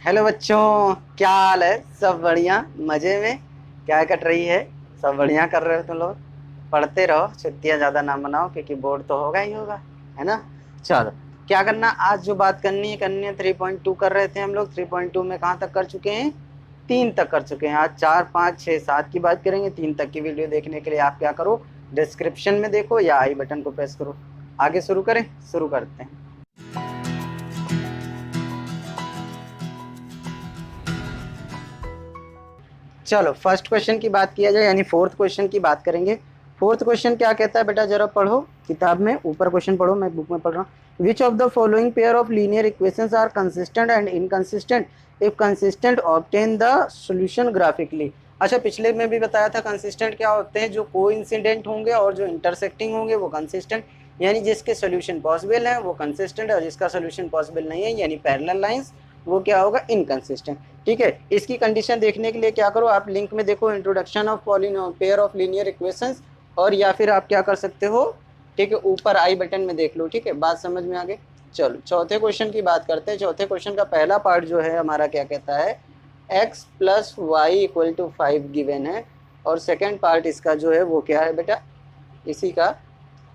Hello बच्चों, क्या हाल है? सब बढ़िया, मजे में? क्या कट रही है? सब बढ़िया कर रहे हो तुम लोग? पढ़ते रहो, छुट्टियां ज्यादा ना मनाओ क्योंकि बोर्ड तो होगा ही होगा, है ना? चलो, क्या करना आज? जो बात करनी है 3.2 कर रहे थे हम लोग। 3.2 में कहाँ तक कर चुके हैं? 3 तक कर चुके हैं। आज 4, 5, 6, 7 की बात करेंगे। 3 तक की वीडियो देखने के लिए आप क्या करो, डिस्क्रिप्शन में देखो या आई बटन को प्रेस करो। आगे शुरू करें? शुरू करते हैं। चलो, फर्स्ट क्वेश्चन की बात किया जाए, यानी फोर्थ क्वेश्चन की बात करेंगे। फोर्थ क्वेश्चन क्या कहता है बेटा? जरा पढ़ो किताब में, ऊपर क्वेश्चन पढ़ो, मैं बुक में पढ़ रहा हूँ। Which of the following pair of linear equations are consistent and inconsistent? If consistent obtain the solution graphically. अच्छा, पिछले में भी बताया था कंसिस्टेंट क्या होते हैं? जो कोइंसिडेंट होंगे और जो इंटरसेक्टिंग होंगे वो कंसिस्टेंट, यानी जिसके सोल्यूशन पॉसिबल है वो कंसिस्टेंट है, और जिसका सोल्यूशन पॉसिबल नहीं है यानी पैरेलल लाइंस, वो क्या होगा? इनकंसिस्टेंट। ठीक है, इसकी कंडीशन देखने के लिए क्या करो, आप लिंक में देखो, introduction of pair of linear equations, और या फिर आप क्या कर सकते हो, ठीक है, ऊपर आई बटन में देख लो। ठीक है, बात समझ में आ गई? चलो, चौथे क्वेश्चन की बात करते हैं। चौथे क्वेश्चन का पहला पार्ट जो है हमारा क्या कहता है? x plus y equal to 5 given है, और सेकेंड पार्ट इसका जो है वो क्या है बेटा? इसी का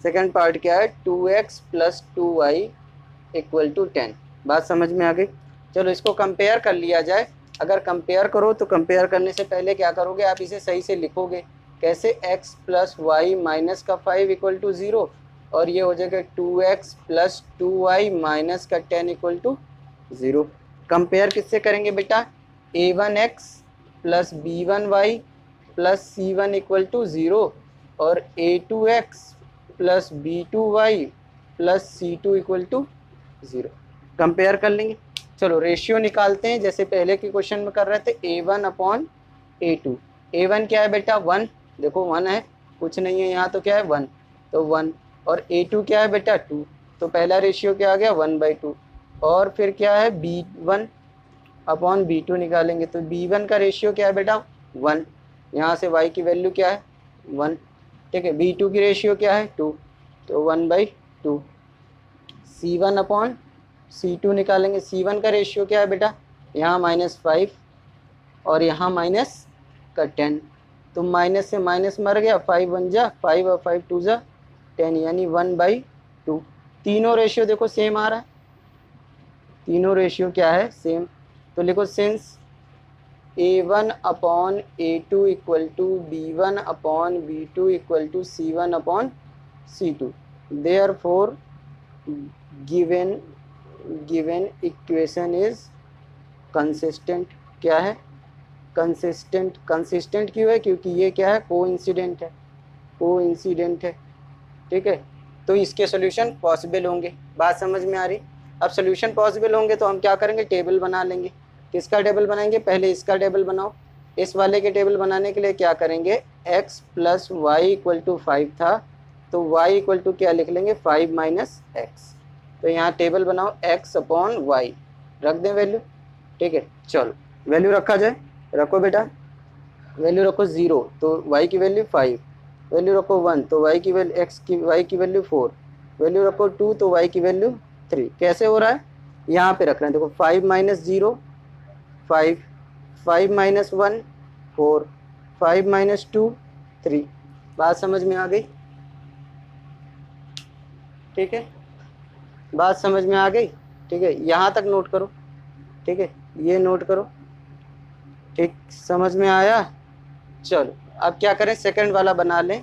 सेकेंड पार्ट क्या है? 2x plus 2y equal to 10। बात समझ में आ गई? चलो, इसको कंपेयर कर लिया जाए। अगर कंपेयर करो तो कंपेयर करने से पहले क्या करोगे, आप इसे सही से लिखोगे। कैसे? x प्लस वाई माइनस का 5 इक्वल टू 0, और ये हो जाएगा 2x प्लस 2y माइनस का 10 इक्वल टू 0। कंपेयर किससे करेंगे बेटा? a1x plus b1y plus c1 equal to 0, और a2x plus b2y plus c2 equal to 0। Compare कर लेंगे। चलो, रेशियो निकालते हैं जैसे पहले के क्वेश्चन में कर रहे थे, a1 अपॉन a2। a1 क्या है बेटा? 1, देखो 1 है, कुछ नहीं है यहाँ, तो क्या है? 1, तो 1। और a2 क्या है बेटा? 2, तो पहला रेशियो क्या आ गया? 1/2। और फिर क्या है? b1 अपॉन b2 निकालेंगे, तो b1 का रेशियो क्या है बेटा? 1। यहाँ से y की वैल्यू क्या है? 1। ठीक है, b2 की रेशियो क्या है? 2, तो 1/2। c1 अपॉन c2 निकालेंगे। c1 का रेशियो क्या है बेटा? यहाँ -5 और यहाँ माइनस का 10, तो माइनस से माइनस मर गया, 5 1 जा 5 और 5 2 जा 10, यानी 1/2। तीनों रेशियो देखो सेम आ रहा है, तीनों रेशियो क्या है? सेम। तो लिखो since a1 upon a2 equal to b1 upon b2 equal to c1 upon c2, therefore given equation is consistent. क्या है? कंसिस्टेंट। कंसिस्टेंट क्यों है? क्योंकि ये क्या है? कोइंसिडेंट है, कोइंसिडेंट है। ठीक है, तो इसके सॉल्यूशन पॉसिबल होंगे। बात समझ में आ रही? अब सॉल्यूशन पॉसिबल होंगे तो हम क्या करेंगे? टेबल बना लेंगे। किसका टेबल बनाएंगे? पहले इसका टेबल बनाओ। इस वाले के टेबल बनाने के लिए क्या करेंगे? x plus y equal to 5 था, तो y इक्वल टू क्या लिख लेंगे? 5 माइनस एक्स। तो यहाँ टेबल बनाओ, x अपॉन वाई, रख दें वैल्यू। ठीक है, चलो वैल्यू रखा जाए। रखो बेटा, वैल्यू रखो 0 तो y की वैल्यू 5, वैल्यू रखो 1 तो y की वैल्यू y की वैल्यू 4, वैल्यू रखो 2 तो y की वैल्यू 3। कैसे हो रहा है? यहाँ पे रख रहे हैं, देखो 5 माइनस 0 5, 5 माइनस 1 4, 5 माइनस 2 3। बात समझ में आ गई? ठीक है, बात समझ में आ गई? ठीक है, यहाँ तक नोट करो। ठीक है, ये नोट करो। ठीक, समझ में आया? चलो, अब क्या करें? सेकंड वाला बना लें।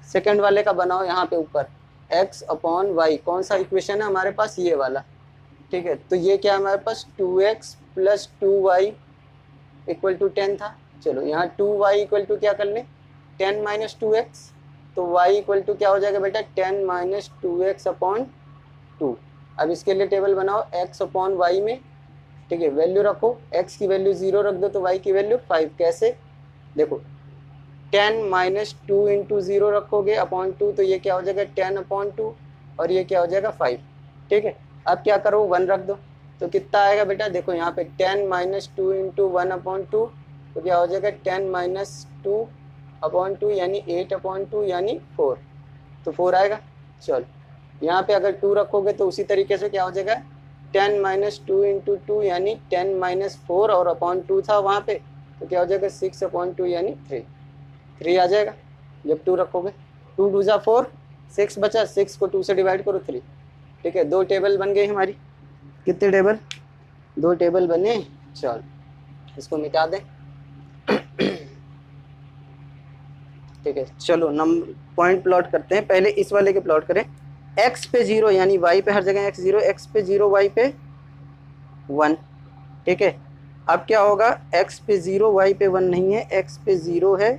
सेकंड वाले का बनाओ यहाँ पे ऊपर, x अपॉन वाई। कौन सा इक्वेशन है हमारे पास? ये वाला। ठीक है, तो ये क्या हमारे पास? 2x plus 2y equal to 10 था। चलो, यहाँ 2y इक्वल टू क्या कर लें? 10 माइनस 2x, तो y इक्वल टू क्या हो जाएगा बेटा? 10 माइनस 2x अपॉन 2। अब इसके लिए टेबल बनाओ x अपॉन वाई में। ठीक है, वैल्यू रखो, x की वैल्यू 0 रख दो तो y की वैल्यू 5। कैसे? देखो, 10 माइनस 2 इंटू 0 रखोगे अपॉन 2, तो ये क्या हो जाएगा? 10 अपॉन 2, और ये क्या हो जाएगा? 5। ठीक है, अब क्या करो? 1 रख दो, तो कितना आएगा बेटा? देखो यहाँ पे 10 माइनस 2 इंटू 1 अपॉन 2, तो क्या हो जाएगा? 10 माइनस 2 अपॉन 2 यानी 8 अपॉन 2 यानी 4, तो 4 आएगा। चलो, यहाँ पे अगर 2 रखोगे तो उसी तरीके से क्या हो जाएगा? 10 माइनस 2 इंटू 2 यानी 10 माइनस 4 और अपॉन 2 था वहाँ पे, तो क्या हो जाएगा 6 अपॉन 2 यानी 3 आ जाएगा जब 2 रखोगे। 2 2 जा 4, 6 बचा, 6 को 2 से डिवाइड करो 3। ठीक है, 2 टेबल बन गई हमारी। कितने टेबल? 2 टेबल बने। चल इसको मिटा दें। ठीक है, चलो नंबर पॉइंट प्लॉट करते हैं। पहले इस वाले के प्लॉट करें। x पे 0 यानी y पे हर जगह x 0, x पे 0 y पे 1। ठीक है, अब क्या होगा, x पे 0 y पे 1 नहीं है, x पे 0 है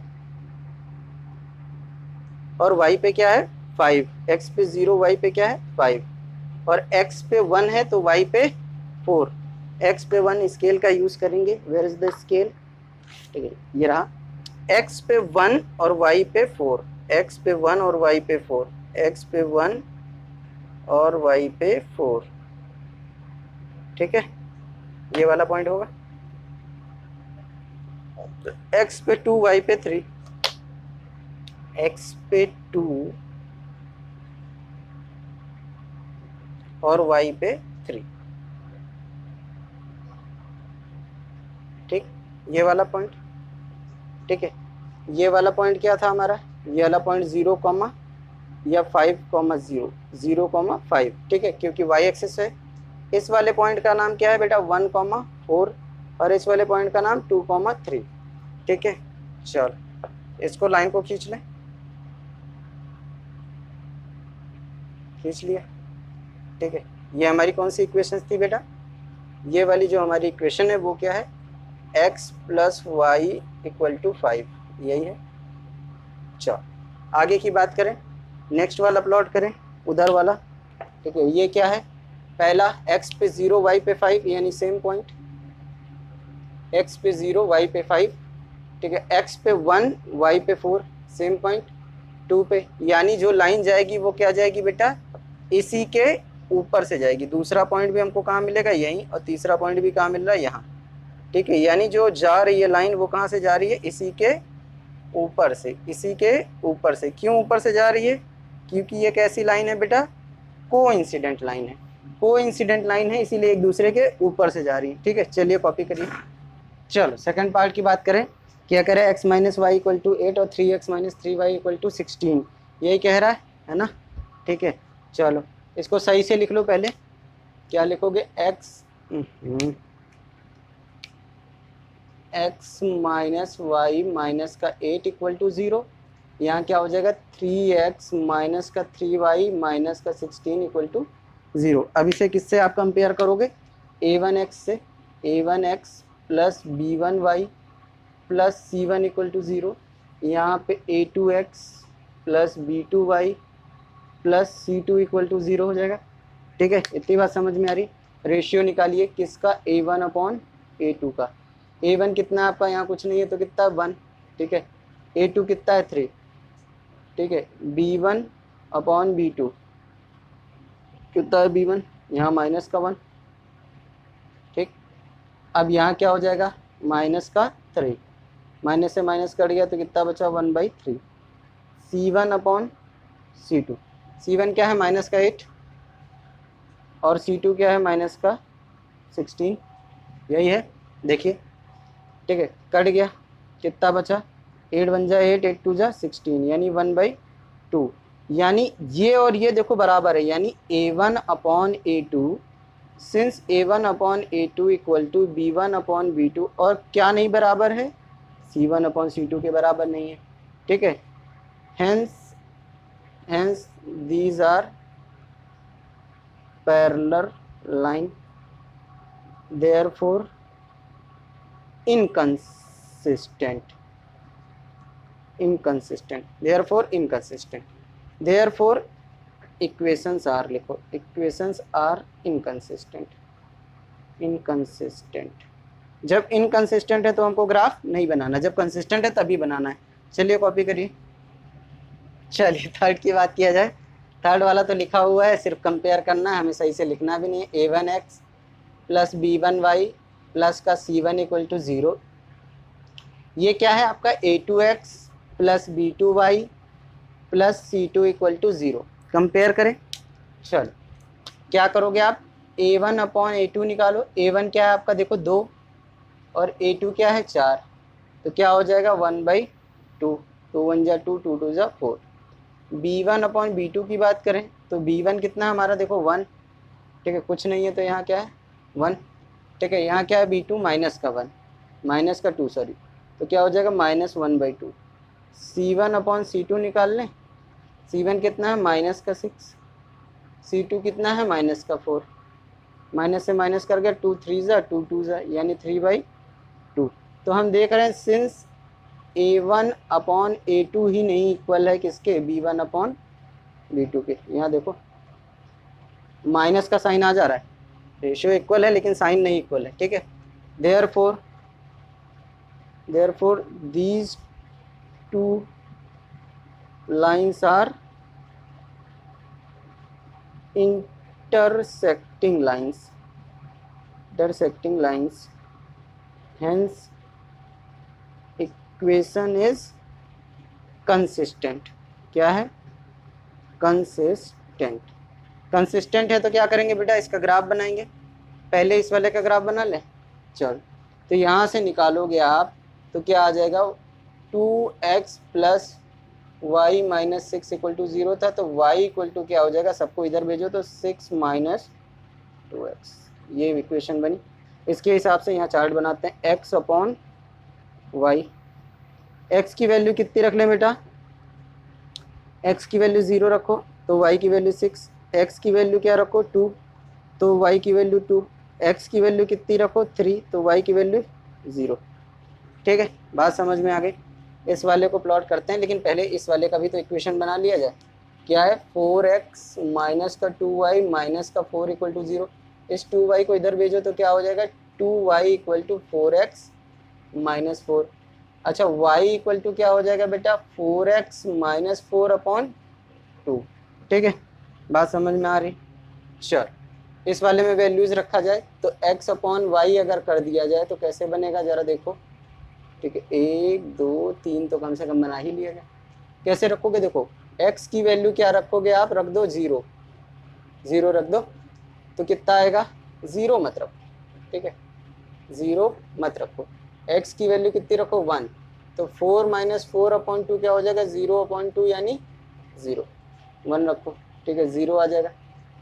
और y पे क्या है 5। x पे 0 y पे क्या है 5 और x पे 1 है तो y पे 4। x पे 1 स्केल का यूज करेंगे। Where is the scale? ठीक है, ये रहा। x पे 1 और y पे 4, x पे 1 और y पे 4, x पे 1 और y पे 4। ठीक है, ये वाला पॉइंट होगा। तो x पे 2 y पे 3, x पे 2 और y पे 3। ठीक, ये वाला पॉइंट। ठीक है, ये वाला पॉइंट क्या था हमारा? ये वाला पॉइंट 0 कॉमा या 5 कॉमा 0, 0 कॉमा 5। ठीक है, क्योंकि y एक्सिस है। इस वाले पॉइंट का नाम क्या है बेटा? 1 कॉमा 4 और इस वाले पॉइंट का नाम 2 कॉमा 3। ठीक है, चल इसको लाइन को खींच लें। खींच लिया। ठीक है, ये हमारी कौन सी इक्वेशन थी बेटा? ये वाली जो हमारी इक्वेशन है वो क्या है? x plus y equal to 5, यही है। चल आगे की बात करें, नेक्स्ट वाला प्लॉट करें, उधर वाला। ठीक है, ये क्या है? पहला x पे 0 y पे 5 यानी सेम पॉइंट, x पे 0 y पे 5। ठीक है, x पे 1 y पे 4 सेम पॉइंट, 2 पे, यानी जो लाइन जाएगी वो क्या जाएगी बेटा? इसी के ऊपर से जाएगी। दूसरा पॉइंट भी हमको कहाँ मिलेगा? यहीं, और तीसरा पॉइंट भी कहाँ मिल रहा है? यहाँ। ठीक है, यानी जो जा रही है लाइन वो कहाँ से जा रही है? इसी के ऊपर से, इसी के ऊपर से। क्यों ऊपर से जा रही है? क्योंकि ये कैसी लाइन है बेटा? कोइंसिडेंट लाइन है। कोइंसिडेंट लाइन है, इसीलिए एक दूसरे के ऊपर से जा रही है। ठीक है, चलिए कॉपी करिए। चलो सेकंड पार्ट की बात करें। क्या करें? x minus y equal to 8 और 3x minus 3y equal to 16, यही कह रहा है ना? ठीक है, चलो इसको सही से लिख लो। पहले क्या लिखोगे? x माइनस वाई माइनस का 8 इक्वल टू 0। यहाँ क्या हो जाएगा? 3x माइनस का 3y माइनस का 16 इक्वल टू 0। अब इसे किससे आप कंपेयर करोगे? a1x से। a1x plus b1y plus c1 equal to 0। यहाँ पे a2x plus b2y plus c2 equal to 0 हो जाएगा। ठीक है, इतनी बात समझ में आ रही? रेशियो निकालिए किसका? a1 अपॉन a2 का। a1 कितना है आपका? यहाँ कुछ नहीं है तो कितना? 1। ठीक है, a2 कितना है? 3। ठीक है, b1 अपॉन b2 कितना है? b1 यहाँ माइनस का 1। ठीक, अब यहाँ क्या हो जाएगा? माइनस का 3, माइनस से माइनस कट गया तो कितना बचा? 1/3। c1 अपॉन c2, c1 क्या है? माइनस का 8 और c2 क्या है? माइनस का 16, यही है। देखिए, ठीक है, कट गया, कितना बचा? 8 बन जा 8, 8 2 जा 16, यानी 1/2। यानी ये और ये देखो बराबर है, यानी a1 upon a2, since a1 upon a2 equal to b1 upon b2, और क्या नहीं बराबर है? c1 अपॉन c2 के बराबर नहीं है। ठीक है, hence these are parallel line, therefore inconsistent, therefore equations are, लिखो equations are inconsistent। जब inconsistent है तो हमको ग्राफ नहीं बनाना, जब consistent है तभी बनाना है। चलिए कॉपी करिए। चलिए थर्ड की बात किया जाए। थर्ड वाला तो लिखा हुआ है, सिर्फ कंपेयर करना है, हमें सही से लिखना भी नहीं है। a1x प्लस b1y प्लस का c1 इक्वल टू 0। ये क्या है आपका? a2x plus b2y plus c2 equal to 0। Compare करें। चल क्या करोगे आप? A1 अपॉन A2 निकालो। A1 क्या है आपका, देखो 2, और A2 क्या है 4, तो क्या हो जाएगा 1/2, 2 1 जा 2, 2 2 जा 4। B1 अपॉन B2 की बात करें तो B1 कितना है हमारा, देखो 1, ठीक है, कुछ नहीं है तो यहाँ क्या है 1, ठीक है, यहाँ क्या है B2 माइनस का 1, माइनस का 2 सॉरी, तो क्या हो जाएगा -1/2। C1 अपॉन C2 निकाल लें। C1 कितना है माइनस का 6, C2 कितना है माइनस का 4, माइनस से माइनस कर गया 2 3 जा 2 2 जा यानी 3/2। तो हम देख रहे हैं सिंस A1 अपॉन A2 ही नहीं इक्वल है किसके, B1 अपॉन B2 के। यहाँ देखो माइनस का साइन आ जा रहा है, रेशियो इक्वल है लेकिन साइन नहीं इक्वल है, ठीक है। Therefore these two lines are intersecting lines, hence equation is consistent। क्या है, कंसिस्टेंट है। तो क्या करेंगे बेटा, इसका ग्राफ बनाएंगे। पहले इस वाले का ग्राफ बना लें, चल। तो यहाँ से निकालोगे आप तो क्या आ जाएगा, 2x plus y minus 6 equal to 0 था, तो y इक्वल टू क्या हो जाएगा, सबको इधर भेजो तो 6 माइनस 2x, ये इक्वेशन बनी। इसके हिसाब से यहाँ चार्ट बनाते हैं, x अपॉन y। x की वैल्यू कितनी रख लें बेटा, x की वैल्यू 0 रखो तो y की वैल्यू 6, x की वैल्यू क्या रखो 2 तो y की वैल्यू 2, x की वैल्यू कितनी रखो 3 तो y की वैल्यू 0। ठीक है, बात समझ में आ गई। इस वाले को प्लॉट करते हैं, लेकिन पहले इस वाले का भी तो इक्वेशन बना लिया जाए। क्या है, 4x माइनस का 2y माइनस का 4 इक्वल टू 0। इस 2y को इधर भेजो तो क्या हो जाएगा, 2y equal to 4x minus 4। अच्छा, y इक्वल टू क्या हो जाएगा बेटा, 4x माइनस 4 अपॉन 2। ठीक है, बात समझ में आ रही। चल, इस वाले में वैल्यूज रखा जाए तो x अपॉन वाई अगर कर दिया जाए तो कैसे बनेगा, जरा देखो। ठीक है, 1 2 3 तो कम से कम बना ही लिया जाए। कैसे रखोगे, देखो x की वैल्यू क्या रखोगे आप, रख दो 0, 0 रख दो तो कितना आएगा, 0 मत रखो। ठीक है, 0 मत रखो। x की वैल्यू कितनी रखो 1, तो 4 माइनस 4 अपॉन 2 क्या हो जाएगा, 0 अपॉन 2 यानी 0, 1 रखो। ठीक है, 0 आ जाएगा।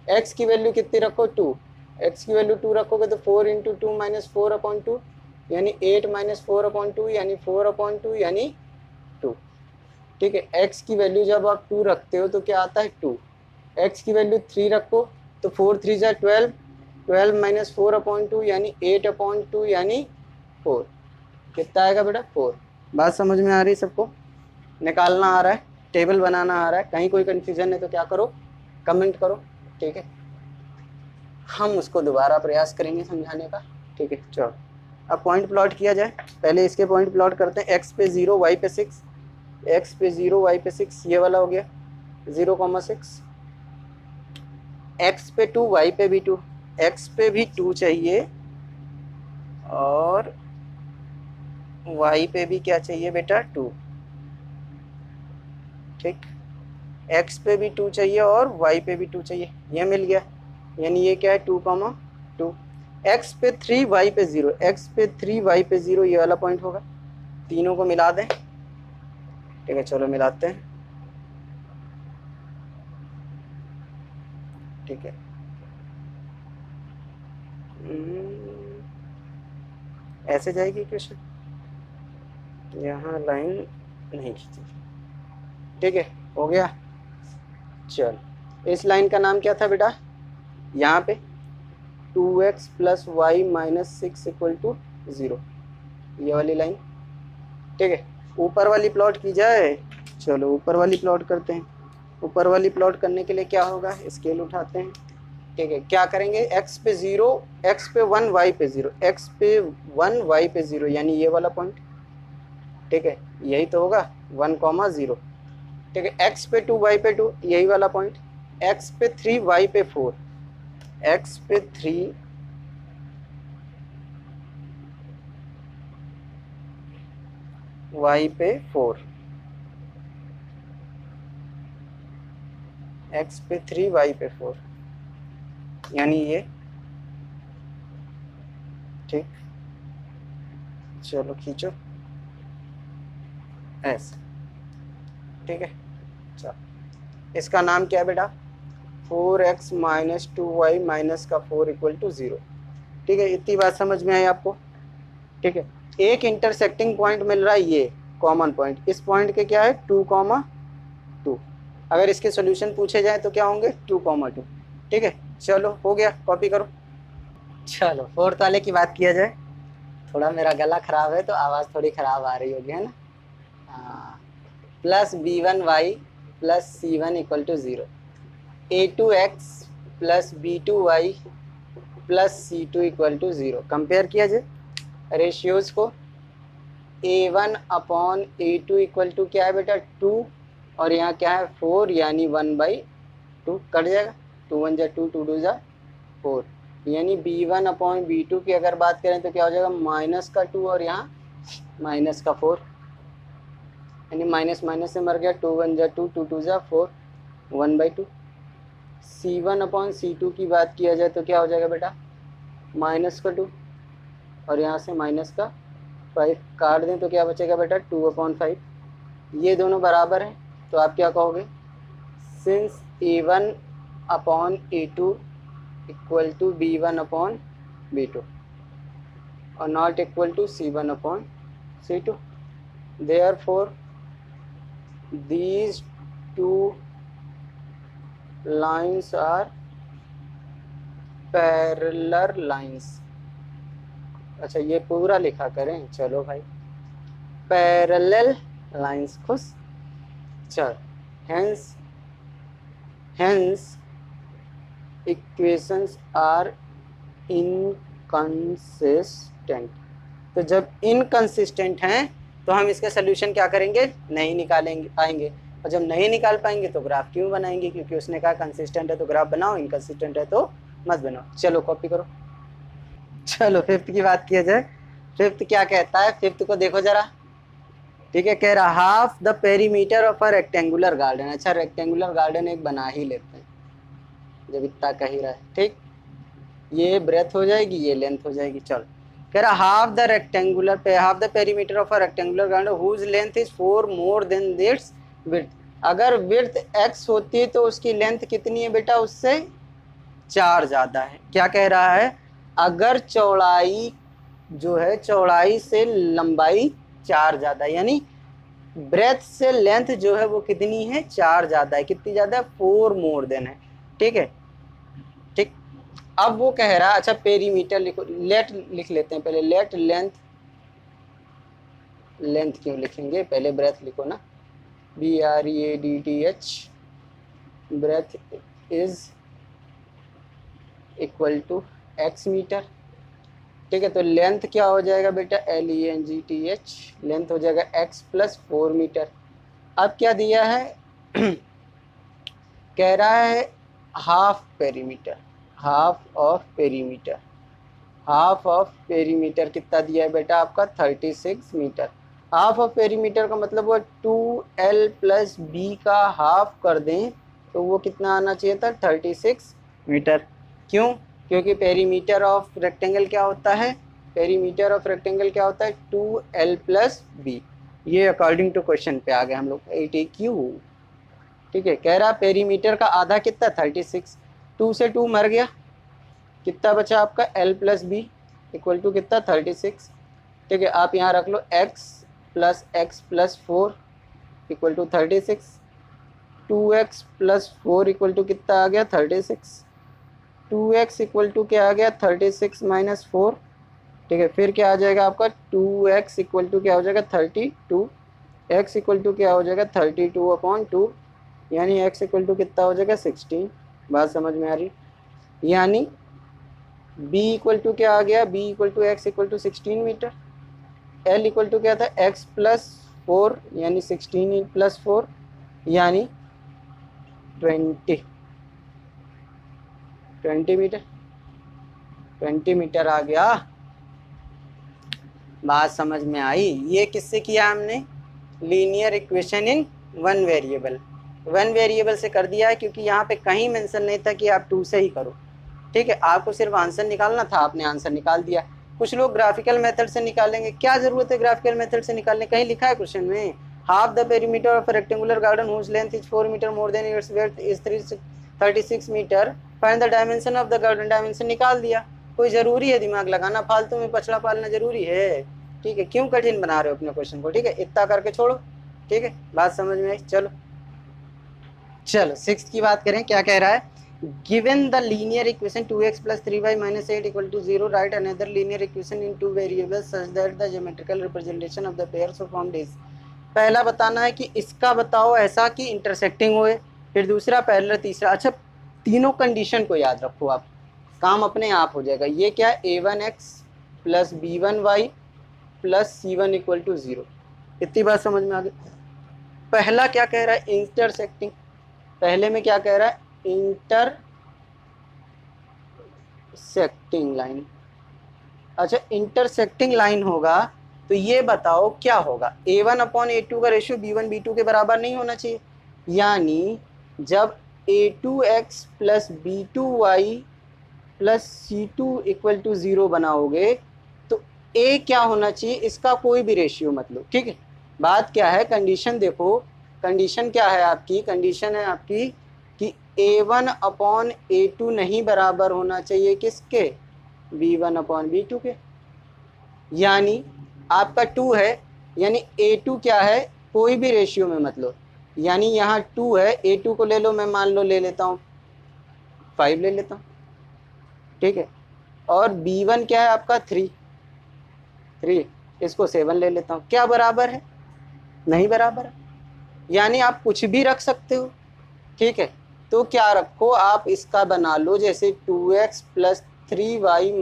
x की वैल्यू कितनी रखो 2, x की वैल्यू 2 रखोगे तो 4 इंटू 2 माइनस 4 अपॉन 2 यानी 8 माइनस 4 अपॉन 2 यानी 4 अपॉन 2 यानी 2। ठीक है, x की वैल्यू जब आप 2 रखते हो तो क्या आता है 2। x की वैल्यू 3 रखो तो 4 3 जा 12, 12 माइनस 4 अपॉन 2 यानी 8 अपॉन 2 यानी 4। कितना आएगा बेटा, 4। बात समझ में आ रही सबको, निकालना आ रहा है, टेबल बनाना आ रहा है। कहीं कोई कन्फ्यूजन है तो क्या करो, कमेंट करो। ठीक है, हम उसको दोबारा प्रयास करेंगे समझाने का। ठीक है, चलो अब पॉइंट प्लॉट किया जाए। पहले इसके पॉइंट प्लॉट करते हैं। x पे 0 y पे 6, x पे 0 y पे 6, ये वाला हो गया 0,6। x पे 2 y पे भी 2, x पे भी 2 चाहिए और y पे भी क्या चाहिए बेटा 2। ठीक, x पे भी 2 चाहिए और y पे भी 2 चाहिए, ये मिल गया। यानी ये क्या है 2,2। x पे 3 y पे 0, x पे 3 y पे 0, ये वाला पॉइंट होगा। तीनों को मिला दें। ठीक है, चलो मिलाते हैं। ठीक है, ऐसे जाएगी इक्वेशन, यहाँ लाइन नहीं खींची। ठीक है, हो गया। चल, इस लाइन का नाम क्या था बेटा, यहाँ पे 2x plus y minus 6 equal to 0, ये वाली लाइन। ठीक है, ऊपर वाली प्लॉट की जाए। चलो ऊपर वाली प्लॉट करते हैं। ऊपर वाली प्लॉट करने के लिए क्या होगा, स्केल उठाते हैं। ठीक है, क्या करेंगे, x पे 0, x पे 1 y पे 0, x पे 1 y पे 0 यानी ये वाला पॉइंट। ठीक है, यही तो होगा 1,0। ठीक है, x पे 2 y पे 2, यही वाला पॉइंट। x पे 3 y पे 4, x पे 3 y पे 4, x पे 3 y पे 4 यानी ये ठीक, चलो खींचो ऐसे, ठीक है। चलो इसका नाम क्या है बेटा, 4x माइनस 2y माइनस का 4 इक्वल टू 0। ठीक है, इतनी बात समझ में आई आपको। ठीक है, एक इंटरसेक्टिंग पॉइंट मिल रहा है, ये कॉमन पॉइंट, इस पॉइंट के क्या है 2,2। अगर इसके सॉल्यूशन पूछे जाए तो क्या होंगे 2,2। ठीक है, चलो हो गया, कॉपी करो। चलो फोर्थ वाले की बात किया जाए। थोड़ा मेरा गला खराब है तो आवाज़ थोड़ी खराब आ रही होगी, है ना। हाँ, plus b1y plus c1 equal to 0, a2x plus b2y plus c2 equal to 0। Compare किया जाए रेशियोज को, a1 upon a2 equal to क्या है बेटा 2, और यहाँ क्या है 4, यानी 1/2 कट जाएगा, 2 1 जा 2, 2 2 जा 4, यानी b1 अपॉन b2 की अगर बात करें तो क्या हो जाएगा माइनस का 2 और यहाँ माइनस का 4, यानी माइनस माइनस से मर गया, 2 1 जा 2, 2 2 जा 4, 1/2। c1 अपॉन c2 की बात किया जाए तो क्या हो जाएगा बेटा माइनस का 2 और यहाँ से माइनस का 5, काट दें तो क्या बचेगा बेटा 2/5। ये दोनों बराबर हैं तो आप क्या कहोगे, since a1 upon a2 equal to b1 upon b2 और not equal to c1 upon c2, therefore these two lines are parallel lines। अच्छा ये पूरा लिखा करें, चलो भाई, पैरेलल लाइंस खुश। चल hence इक्वेशंस आर इनकंसिस्टेंट। तो जब इनकंसिस्टेंट हैं तो हम इसका सोल्यूशन क्या करेंगे, नहीं निकालेंगे पाएंगे, और जब नहीं निकाल पाएंगे तो ग्राफ क्यों बनाएंगे, क्योंकि उसने कहा कंसिस्टेंट है तो ग्राफ बनाओ, इनकंसिस्टेंट है तो मत बनाओ। चलो कॉपी करो। चलो फिफ्थ की बात किया जाए। फिफ्थ क्या कहता है, फिफ्थ को देखो जरा। ठीक है, कह रहा half the perimeter of a rectangular garden. अच्छा रेक्टेंगुलर गार्डन एक बना ही लेते हैं जब इतना कह ही रहा है। ठीक, ये ब्रेथ हो जाएगी, ये लेंथ हो जाएगी। चलो कह रहा half the perimeter of a rectangular garden whose length is 4 more than its width. अगर विड्थ x होती है तो उसकी लेंथ कितनी है बेटा, उससे 4 ज़्यादा है। क्या कह रहा है, अगर चौड़ाई जो है चौड़ाई से लंबाई 4 ज़्यादा है, यानी ब्रेथ से लेंथ जो है वो कितनी है 4 ज़्यादा है। कितनी ज़्यादा है 4 मोर देन है। ठीक है, ठीक। अब वो कह रहा है, अच्छा पेरीमीटर लिखो, लेट लिख लेते हैं पहले, लेट लेंथ क्यों लिखेंगे, पहले ब्रेथ लिखो ना, BREADTH, breadth is equal to x metre. ठीक है, तो लेंथ क्या हो जाएगा बेटा, LENGTH, लेंथ हो जाएगा x प्लस 4 मीटर। अब क्या दिया है कह रहा है हाफ ऑफ पेरीमीटर कितना दिया है बेटा आपका 36 मीटर। हाफ ऑफ पेरीमीटर का मतलब वो 2L प्लस B का हाफ कर दें तो वो कितना आना चाहिए था 36 मीटर। क्यों, क्योंकि पेरीमीटर ऑफ रेक्टेंगल क्या होता है, 2L प्लस B। ये अकॉर्डिंग टू क्वेश्चन पे आ गए हम लोग 80Q। ठीक है, कह रहा पेरीमीटर का आधा कितना 36, 2 से 2 मर गया, कितना बचा आपका L plus B equal to कितना 36। ठीक है, आप यहाँ रख लो x plus 4 equal to 36, 2x plus 4 equal to कितना आ गया 36, 2x इक्वल टू क्या आ गया 36 माइनस 4। ठीक है, फिर क्या आ जाएगा आपका 2x इक्वल टू क्या हो जाएगा 32, x इक्वल टू क्या हो जाएगा 32/2, यानी x इक्वल टू कितना हो जाएगा 16। बात समझ में आ रही, यानी b इक्वल टू क्या आ गया, b equal to x equal to 16 metre. l equal to क्या था x प्लस 4, यानी 16 प्लस 4 यानी 20 मीटर, 20 मीटर आ गया। बात समझ में आई। ये किससे किया हमने, linear equation in one variable से कर दिया है, क्योंकि यहाँ पे कहीं मेंशन नहीं था कि आप 2 से ही करो। ठीक है, आपको सिर्फ आंसर निकालना था, आपने आंसर निकाल दिया। कुछ लोग ग्राफिकल मेथड से निकालेंगे। क्या जरूरत है ग्राफिकल मेथड से निकालने, कहीं लिखा है क्वेश्चन में half the perimeter of rectangular garden whose length is 4 metre more than its width is 36 metre, find the dimension of the garden, dimension निकाल दिया। कोई जरूरी है दिमाग लगाना, फालतू में पछड़ा पालना जरूरी है? ठीक है, क्यों कठिन बना रहे हो अपने क्वेश्चन को? ठीक है, इतना करके छोड़ो। ठीक है, बात समझ में आई? चलो चलो 6 की बात करें। क्या कह रहा है, given the linear equation 2x + 3y - 8 = 0, right another linear equation in 2 variables such that the geometrical representation of the pairs of formed is. पहला बताना है कि इसका बताओ ऐसा कि इंटरसेक्टिंग होए, फिर दूसरा पैरेलल, तीसरा। अच्छा, तीनों कंडीशन को याद रखो आप, काम अपने आप हो जाएगा। ये क्या है, a1x + b1y + c1 = 0। इतनी बात समझ में आ गई। पहला क्या कह रहा है, इंटरसेक्टिंग। पहले में क्या कह रहा है, इंटरसेक्टिंग लाइन। अच्छा, इंटरसेक्टिंग लाइन होगा तो ये बताओ क्या होगा, a1/a2 का रेशियो b1 b2 के बराबर नहीं होना चाहिए। यानी जब a2x + b2y + c2 = 0 बनाओगे तो a क्या होना चाहिए, इसका कोई भी रेशियो मत लो। ठीक है, बात क्या है, कंडीशन देखो। कंडीशन क्या है आपकी, कंडीशन है आपकी कि a1/a2 नहीं बराबर होना चाहिए किसके, b1/b2 के। यानी आपका 2 है, यानी a2 क्या है, कोई भी रेशियो में मत लो। यानी यहाँ 2 है, a2 को ले लो, मैं मान लो ले लेता हूँ 5 ले लेता हूँ। ठीक है, और b1 क्या है आपका 3, इसको 7 ले लेता हूँ। क्या बराबर है, नहीं बराबर है। यानी आप कुछ भी रख सकते हो। ठीक है, तो क्या रखो आप, इसका बना लो, जैसे 2x + 3y -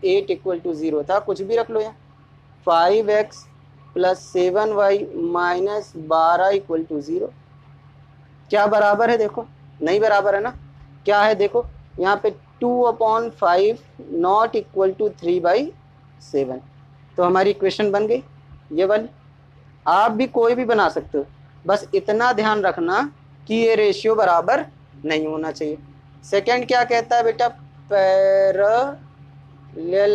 8 = 0 था, कुछ भी रख लो। यहाँ 5x + 7y - 12 = 0। क्या बराबर है, देखो नहीं बराबर है ना। क्या है देखो, यहाँ पे 2/5 नॉट = 3/7। तो हमारी इक्वेशन बन गई ये वाली। आप भी कोई भी बना सकते हो, बस इतना ध्यान रखना कि ये रेशियो बराबर नहीं होना चाहिए। सेकंड क्या कहता है बेटा, पैरेलल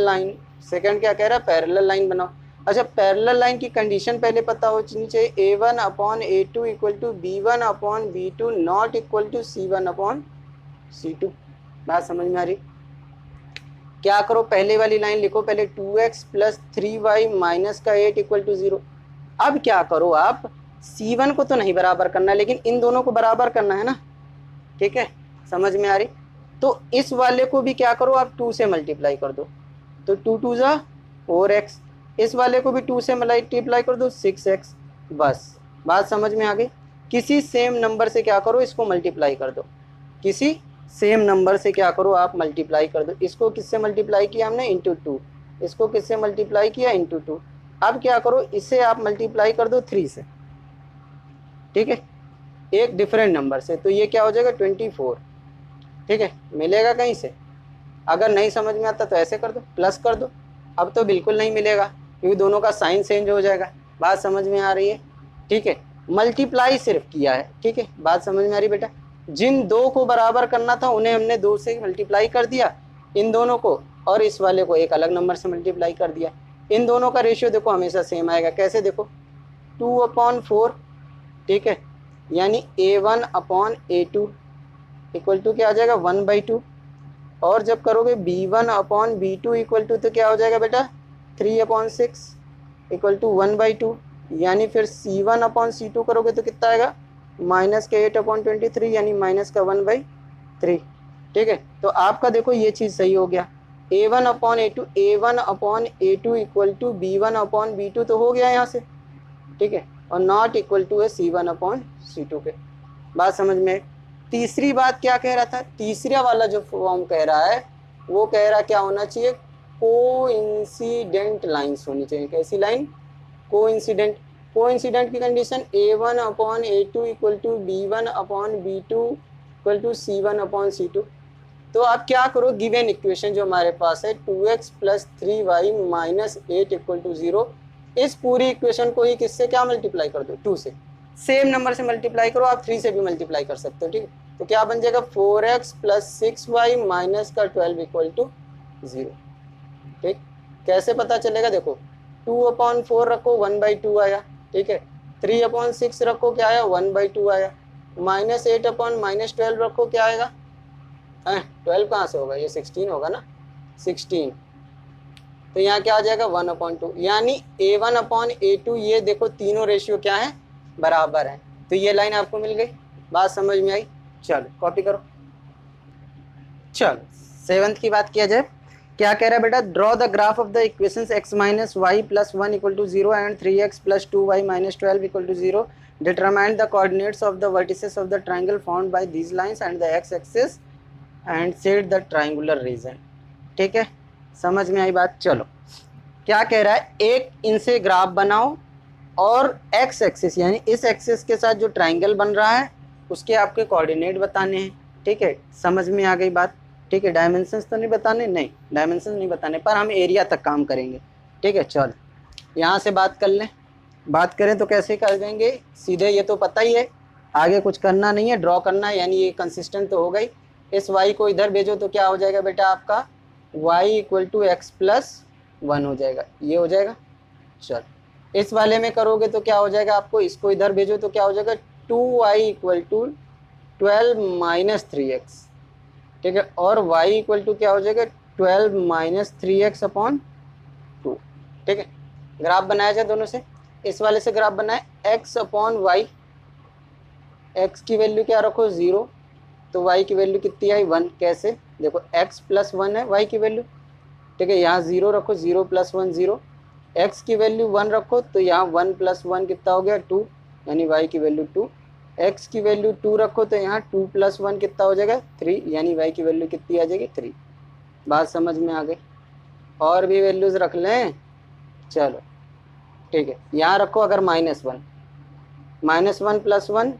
लाइन। सेकंड क्या कह रहा है, पैरेलल लाइन बनाओ। अच्छा, पैरेलल लाइन की कंडीशन पहले पता होनी चाहिए, a1/a2 = b1/b2 नॉट = c1/c2। बात समझ में आ रही? क्या करो, पहले वाली लाइन लिखो, पहले 2x + 3y - 8 = 0। अब क्या करो आप, c1 को तो नहीं बराबर करना, लेकिन इन दोनों को बराबर करना है ना। ठीक है, समझ में आ रही? तो इस वाले को भी क्या करो आप, 2 से मल्टीप्लाई कर दो, तो 2 2 = 4x। इस वाले को भी 2 से मल्टीप्लाई कर दो, 6x। बस बात समझ में आ गई। किसी सेम नंबर से क्या करो, इसको मल्टीप्लाई कर दो। किसी सेम नंबर से क्या करो आप, मल्टीप्लाई कर दो। इसको किससे मल्टीप्लाई किया हमने, इंटू 2। इसको किससे मल्टीप्लाई किया, इंटू 2। अब क्या करो, इसे आप मल्टीप्लाई कर दो 3 से। ठीक है, एक डिफरेंट नंबर से, तो ये क्या हो जाएगा 24। ठीक है, मिलेगा कहीं से? अगर नहीं समझ में आता तो ऐसे कर दो, प्लस कर दो। अब तो बिल्कुल नहीं मिलेगा क्योंकि दोनों का साइन चेंज हो जाएगा। बात समझ में आ रही है? ठीक है, मल्टीप्लाई सिर्फ किया है। ठीक है, बात समझ में आ रही बेटा? जिन दो को बराबर करना था उन्हें हमने 2 से मल्टीप्लाई कर दिया, इन दोनों को, और इस वाले को एक अलग नंबर से मल्टीप्लाई कर दिया। इन दोनों का रेशियो देखो हमेशा सेम आएगा। कैसे देखो, 2/4। ठीक है, यानी a1/a2 = क्या आ जाएगा, 1/2। और जब करोगे b1/b2 = तो क्या हो जाएगा बेटा, 3/6 = 1/2। यानी फिर c1/c2 करोगे तो कितना आएगा, -8/23, यानी -1/3। ठीक है, तो आपका देखो ये चीज़ सही हो गया। a1/a2 = b1/b2 तो हो गया यहाँ से। ठीक है, और नॉट इक्वल टू है c1/c2 के। बात समझ में? तीसरी बात क्या कह रहा था, तीसरा वाला जो फॉर्म कह रहा है वो कह रहा क्या होना चाहिए, कोइंसिडेंट लाइंस होनी चाहिए। कैसी लाइन, कोइंसिडेंट। कोइंसिडेंट की कंडीशन a1/a2 = b1/b2 = c1/c2। तो आप क्या करो, गिवन इक्वेशन जो हमारे पास है 2x + 3y - 8 = 0, इस पूरी इक्वेशन को ही किससे क्या मल्टीप्लाई कर दो, 2 से। सेम नंबर से मल्टीप्लाई करो, आप 3 से भी मल्टीप्लाई कर सकते हो। ठीक है, तो क्या बन जाएगा, 4x + 6y - 12 = 0। ठीक, कैसे पता चलेगा, देखो 2/4 रखो 1/2 आया, ठीक है। 3/6 रखो क्या आया, 1/2 आया। -8/-12 रखो क्या आएगा, 12 कहाँ से होगा, ये 16 होगा ना, 16। तो यहाँ क्या आ जाएगा 1/2, यानी A1/A2, ये देखो तीनों रेशियो क्या है, बराबर है। तो ये लाइन आपको मिल गई, बात समझ में आई। चलो कॉपी करो। चलो 7th की बात किया जाए, क्या कह रहा है बेटा, draw the graph of the equations x minus y plus 1 equal to 0 and 3x plus 2y minus 12 equal to 0, determine the coordinates of the vertices of the triangle found by these lines and the x axis and set the triangular region. ठीक है, समझ में आई बात। चलो क्या कह रहा है, एक इनसे ग्राफ बनाओ और x एक्सिस यानी इस एक्सिस के साथ जो ट्राइंगल बन रहा है उसके आपके कोऑर्डिनेट बताने हैं। ठीक है, समझ में आ गई बात। ठीक है, डायमेंशंस तो नहीं बताने, नहीं डायमेंशंस नहीं बताने, पर हम एरिया तक काम करेंगे। ठीक है, चल यहाँ से बात कर लें। बात करें तो कैसे कर देंगे, सीधे, ये तो पता ही है, आगे कुछ करना नहीं है, ड्रॉ करना है, यानी ये कंसिस्टेंट तो हो गई। इस y को इधर भेजो तो क्या हो जाएगा बेटा आपका, y equal to x plus 1 हो जाएगा, ये हो जाएगा। चल इस वाले में करोगे तो क्या हो जाएगा आपको, इसको इधर भेजो तो क्या हो जाएगा, 2y equal to 12 minus 3x। ठीक है, और y इक्वल टू क्या हो जाएगा, 12 माइनस 3x अपॉन 2। ठीक है, ग्राफ बनाया जाए दोनों से, इस वाले से ग्राफ बनाए, x अपॉन वाई, x की वैल्यू क्या रखो 0, तो y की वैल्यू कितनी आई 1। कैसे, देखो x प्लस 1 है y की वैल्यू, ठीक है, यहाँ 0 रखो, 0 प्लस 1 0, x की वैल्यू 1 रखो तो यहाँ 1 प्लस 1 कितना हो गया 2, यानी y की वैल्यू 2। x की वैल्यू 2 रखो तो यहाँ 2 प्लस 1 कितना हो जाएगा 3, यानी y की वैल्यू कितनी आ जाएगी 3। बात समझ में आ गई। और भी वैल्यूज रख लें, चलो ठीक है, यहाँ रखो अगर -1, -1 प्लस 1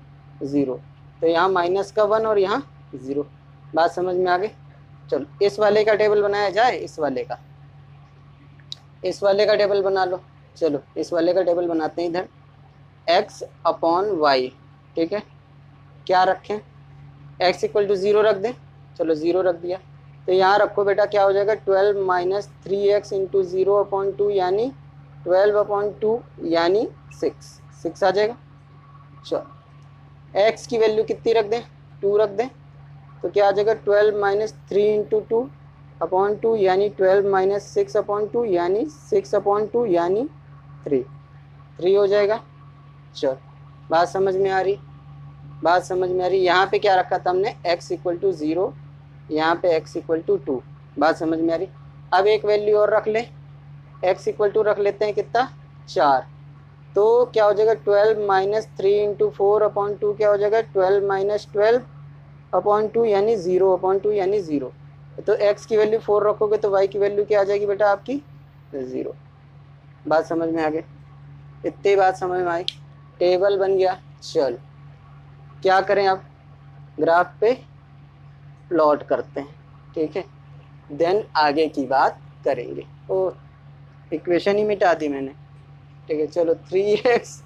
0, तो यहाँ माइनस का 1 और यहाँ 0। बात समझ में आ गई। चलो इस वाले का टेबल बनाया जाए, इस वाले का टेबल बना लो। चलो इस वाले का टेबल बनाते हैं इधर, x अपॉन वाई। ठीक है, क्या रखें, x इक्वल टू 0 रख दें, चलो 0 रख दिया। तो यहाँ रखो बेटा क्या हो जाएगा, 12 माइनस 3x इंटू 0/2 यानी 12/2 यानी 6 आ जाएगा। चलो x की वैल्यू कितनी रख दें, 2 रख दें, तो क्या आ जाएगा 12 माइनस 3 इंटू 2/2 यानी 12 माइनस 6/2 यानी 6/2 यानी 3 हो जाएगा। चलो बात समझ में आ रही, बात समझ में आ रही। यहाँ पे क्या रखा था हमने, x इक्वल टू 0, यहाँ पे x इक्वल टू 2। बात समझ में आ रही। अब एक वैल्यू और रख लें, x इक्वल टू रख लेते हैं कितना 4, तो क्या हो जाएगा 12 माइनस 3 इंटू 4/2 क्या हो जाएगा 12 माइनस 12/2 यानी 0/2 यानी 0। तो x की वैल्यू 4 रखोगे तो y की वैल्यू क्या आ जाएगी बेटा आपकी 0। बात समझ में आ गई, इतनी बात समझ में आई, टेबल बन गया। चल क्या करें, अब ग्राफ पे प्लॉट करते हैं। ठीक है, देन आगे की बात करेंगे। ओ इक्वेशन ही मिटा दी मैंने। ठीक है, चलो 3x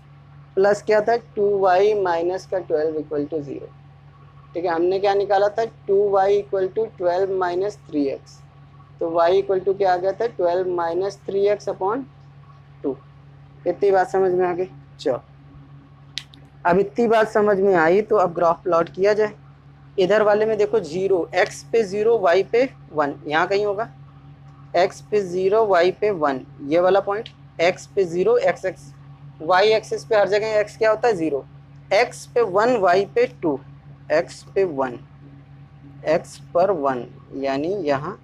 प्लस क्या था 2y माइनस का 12 इक्वल टू 0। ठीक है, हमने क्या निकाला था 2y equal to 12 minus 3x, तो y इक्वल टू क्या आ गया था 12 माइनस 3x अपॉन 2। इतनी बात समझ में आ गई। चलो अब इतनी बात समझ में आई तो अब ग्राफ प्लॉट किया जाए। इधर वाले में देखो 0, x पे 0 y पे 1, यहाँ कहीं होगा, x पे 0 y पे 1, ये वाला पॉइंट, x पे 0 x y एक्सिस पे हर जगह x क्या होता है 0, x पे 1 y पे 2, x पे 1 x पर 1 यानी यहाँ,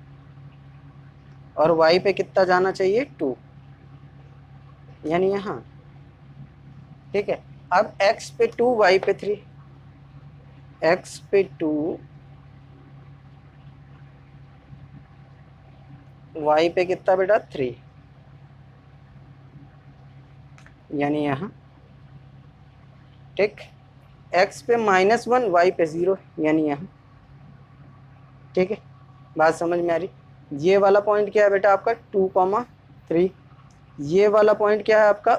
और y पे कितना जाना चाहिए 2 यानी यहाँ। ठीक है, अब x पे 2 y पे 3, x पे 2 y पे कितना बेटा 3 यानी यहाँ। ठीक, x पे -1 y पे 0 यानी यहाँ। ठीक है, बात समझ में आ रही। ये वाला पॉइंट क्या है बेटा आपका 2,3, ये वाला पॉइंट क्या है आपका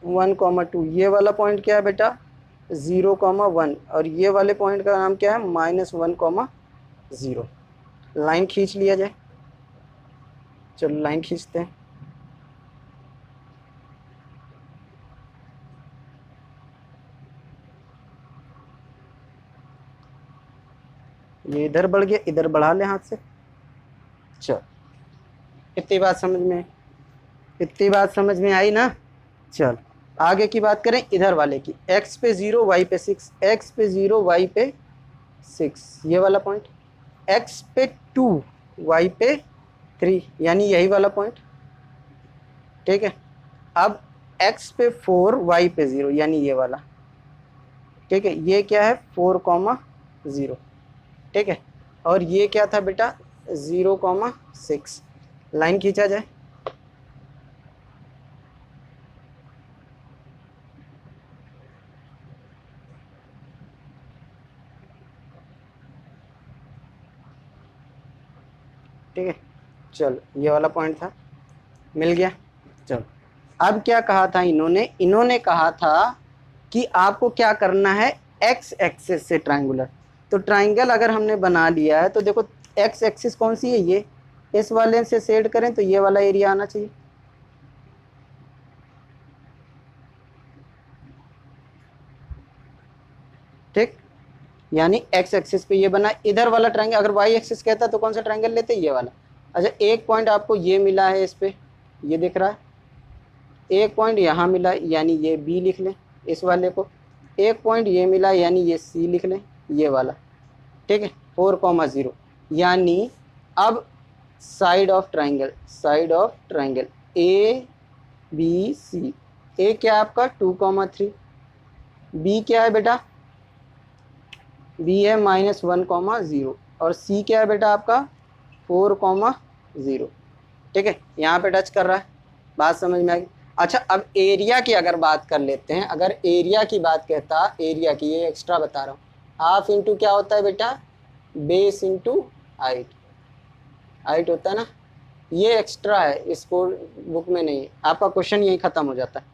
1,2, ये वाला पॉइंट क्या है बेटा 0,1, और ये वाले पॉइंट का नाम क्या है -1,0। लाइन खींच लिया जाए। चलो लाइन खींचते हैं। ये इधर बढ़ गया, इधर बढ़ा ले हाथ से। चल इतनी बात समझ में, इतनी बात समझ में आई ना। चल आगे की बात करें इधर वाले की, x पे 0 y पे 6, x पे 0 y पे 6 ये वाला पॉइंट, x पे 2 y पे 3 यानी यही वाला पॉइंट, ठीक है। अब x पे 4 y पे 0 यानी ये वाला, ठीक है। ये क्या है 4,0, ठीक है। और ये क्या था बेटा 0,6। लाइन खींचा जाए। ठीक है, चलो ये वाला पॉइंट था, मिल गया। चलो अब क्या कहा था इन्होंने कहा था कि आपको क्या करना है, एक्स एक्सिस से ट्रायंगुलर। तो ट्रायंगल अगर हमने बना लिया है तो देखो एक्स एक्सिस कौन सी है, ये इस वाले से शेड करें तो ये वाला एरिया आना चाहिए, ठीक। यानी एक्स एक्सिस पे ये बना, इधर वाला ट्रायंगल अगर वाई एक्सिस कहता तो कौन सा ट्रायंगल लेते, ये वाला। अच्छा एक पॉइंट आपको ये मिला है इस पे, ये दिख रहा है, एक पॉइंट यहाँ मिला यानी ये बी लिख लें इस वाले को, एक पॉइंट ये मिला यानी ये सी लिख लें ये वाला, ठीक है। 4,0 यानी अब side of triangle A B C, A क्या है आपका 2,3, बी क्या है बेटा, बी है -1,0 और सी क्या है बेटा आपका 4,0, ठीक है। यहाँ पे टच कर रहा है, बात समझ में आ गई। अच्छा अब एरिया की अगर बात कर लेते हैं, अगर एरिया की बात कहता, एरिया की ये एक्स्ट्रा बता रहा हूँ, हाफ इंटू क्या होता है बेटा, बेस इंटू हाइट, हाइट होता है ना, ये एक्स्ट्रा है, इसको बुक में नहीं है, आपका क्वेश्चन यही खत्म हो जाता है,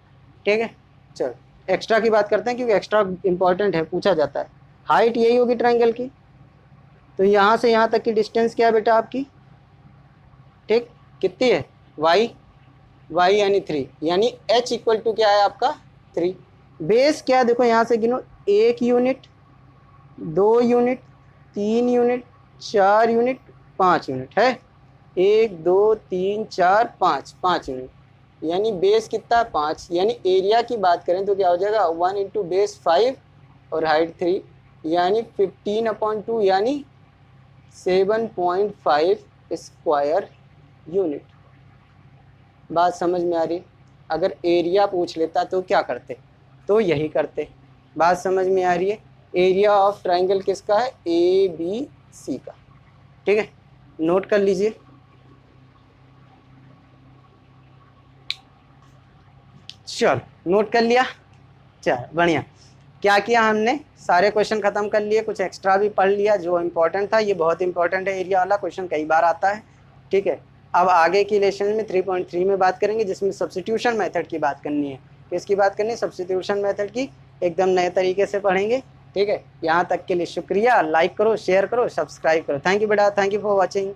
ठीक है। चलो एक्स्ट्रा की बात करते हैं क्योंकि एक्स्ट्रा इंपॉर्टेंट है, पूछा जाता है। हाइट यही होगी ट्रायंगल की, तो यहाँ से यहाँ तक की डिस्टेंस क्या है बेटा आपकी, ठीक, कितनी है y यानी 3, यानी h इक्वल टू क्या है आपका 3। बेस क्या है देखो यहाँ से गिनो, 1 unit 2 unit 3 unit 4 unit 5 unit है, 1 2 3 4 5 यूनिट, यानी बेस कितना 5, यानी एरिया की बात करें तो क्या हो जाएगा 1 इंटू बेस 5 और हाइट 3 यानी 15/2 यानी 7.5 स्क्वायर यूनिट। बात समझ में आ रही, अगर एरिया पूछ लेता तो क्या करते, तो यही करते। बात समझ में आ रही है, एरिया ऑफ ट्रायंगल किसका है, ए बी सी का, ठीक है। नोट कर लीजिए। चल नोट कर लिया, चल बढ़िया। क्या किया हमने, सारे क्वेश्चन खत्म कर लिए, कुछ एक्स्ट्रा भी पढ़ लिया जो इम्पोर्टेंट था, ये बहुत इंपॉर्टेंट है एरिया वाला क्वेश्चन, कई बार आता है, ठीक है। अब आगे की लेसन में 3.3 में बात करेंगे जिसमें सब्स्टिट्यूशन मेथड की बात करनी है। किसकी बात करनी है, सब्स्टिट्यूशन मेथड की, एकदम नए तरीके से पढ़ेंगे, ठीक है। यहाँ तक के लिए शुक्रिया, लाइक करो शेयर करो सब्सक्राइब करो। थैंक यू बेटा, थैंक यू फॉर वॉचिंग।